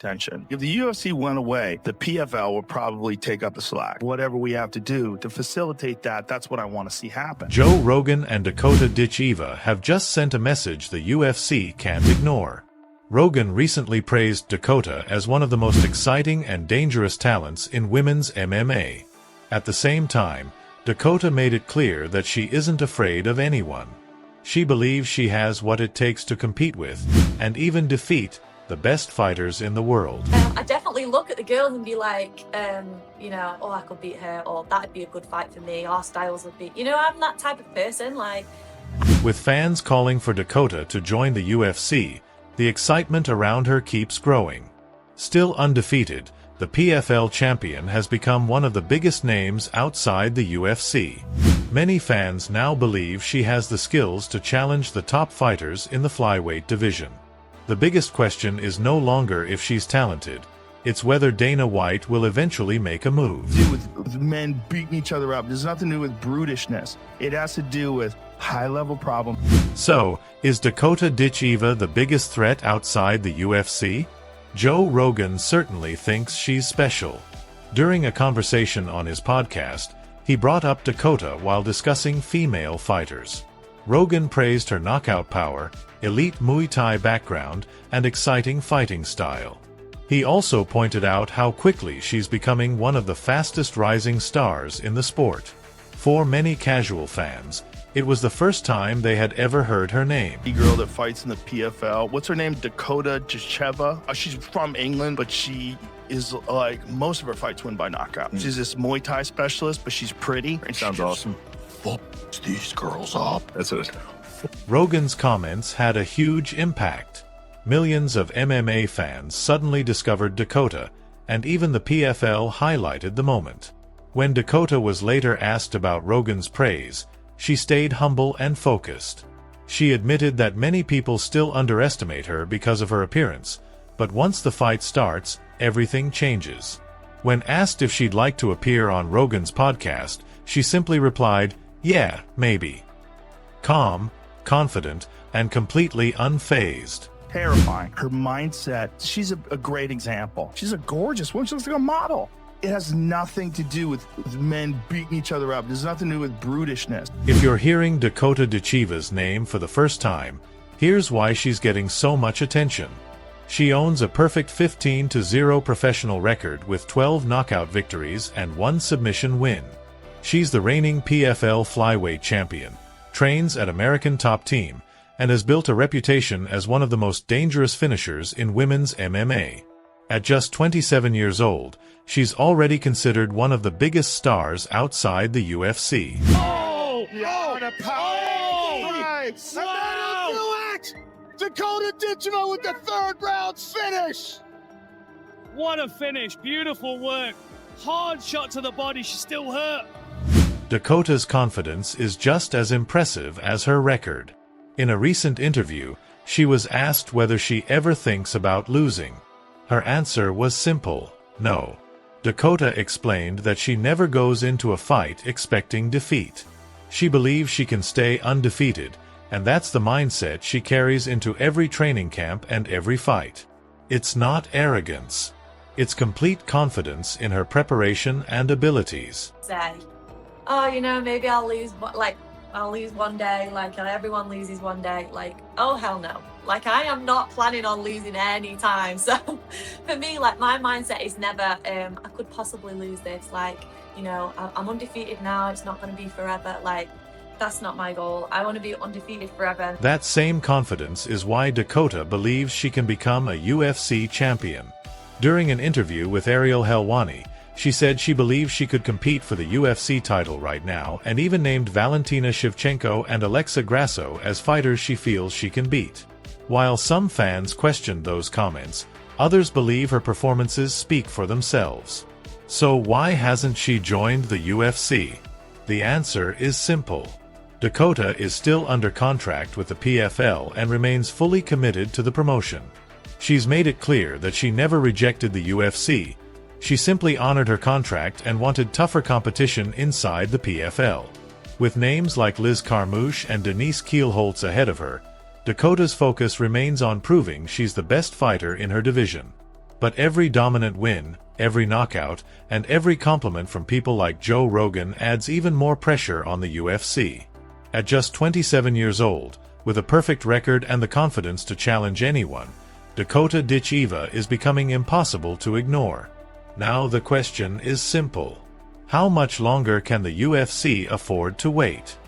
attention. If the UFC went away, the PFL would probably take up the slack. Whatever we have to do to facilitate that, that's what I want to see happen. Joe Rogan and Dakota Ditcheva have just sent a message the UFC can't ignore. Rogan recently praised Dakota as one of the most exciting and dangerous talents in women's MMA. At the same time, Dakota made it clear that she isn't afraid of anyone. She believes she has what it takes to compete with, and even defeat, the best fighters in the world. I definitely look at the girls and be like, oh, I could beat her, or that'd be a good fight for me, our styles would be, I'm that type of person, like. With fans calling for Dakota to join the UFC, the excitement around her keeps growing. Still undefeated, the PFL champion has become one of the biggest names outside the UFC. Many fans now believe she has the skills to challenge the top fighters in the flyweight division. The biggest question is no longer if she's talented, it's whether Dana White will eventually make a move. To do with men beating each other up. There's nothing to do with brutishness. It has to do with high-level problem. So, is Dakota Ditcheva the biggest threat outside the UFC? Joe Rogan certainly thinks she's special. During a conversation on his podcast, he brought up Dakota while discussing female fighters. Rogan praised her knockout power, elite Muay Thai background, and exciting fighting style. He also pointed out how quickly she's becoming one of the fastest rising stars in the sport. For many casual fans, it was the first time they had ever heard her name. The girl that fights in the PFL, what's her name? Dakota Ditcheva. She's from England, but she is like, most of her fights win by knockout. She's this Muay Thai specialist, but she's pretty. Sounds awesome. Fucks these girls up. That's it. Rogan's comments had a huge impact. Millions of MMA fans suddenly discovered Dakota, and even the PFL highlighted the moment. When Dakota was later asked about Rogan's praise, she stayed humble and focused. She admitted that many people still underestimate her because of her appearance, but once the fight starts, everything changes. When asked if she'd like to appear on Rogan's podcast, she simply replied, "Yeah, maybe." Calm, confident, and completely unfazed. Terrifying. Her mindset, she's a great example. She's a gorgeous woman. She looks like a model. It has nothing to do with men beating each other up. There's nothing to do with brutishness. If you're hearing Dakota Ditcheva's name for the first time, here's why she's getting so much attention. She owns a perfect 15-0 professional record with 12 knockout victories and 1 submission win. She's the reigning PFL flyweight champion, trains at American Top Team, and has built a reputation as one of the most dangerous finishers in women's MMA. At just 27 years old, she's already considered one of the biggest stars outside the UFC. Oh! Oh! The power! Wow! Do it! Dakota Ditcheva with the third round finish! What a finish. Beautiful work. Hard shot to the body. She's still hurt. Dakota's confidence is just as impressive as her record. In a recent interview, she was asked whether she ever thinks about losing. Her answer was simple, no. Dakota explained that she never goes into a fight expecting defeat. She believes she can stay undefeated, and that's the mindset she carries into every training camp and every fight. It's not arrogance. It's complete confidence in her preparation and abilities. Say, oh, maybe I'll lose, I'll lose one day, everyone loses one day, oh hell no. I am not planning on losing any time. So for me, my mindset is never, I could possibly lose this. I'm undefeated now. It's not going to be forever. That's not my goal. I want to be undefeated forever. That same confidence is why Dakota believes she can become a UFC champion. During an interview with Ariel Helwani, she said she believes she could compete for the UFC title right now and even named Valentina Shevchenko and Alexa Grasso as fighters she feels she can beat. While some fans questioned those comments, others believe her performances speak for themselves. So why hasn't she joined the UFC? The answer is simple. Dakota is still under contract with the PFL and remains fully committed to the promotion. She's made it clear that she never rejected the UFC. She simply honored her contract and wanted tougher competition inside the PFL. With names like Liz Carmouche and Denise Kielholtz ahead of her, Dakota's focus remains on proving she's the best fighter in her division. But every dominant win, every knockout, and every compliment from people like Joe Rogan adds even more pressure on the UFC. At just 27 years old, with a perfect record and the confidence to challenge anyone, Dakota Ditcheva is becoming impossible to ignore. Now the question is simple. How much longer can the UFC afford to wait?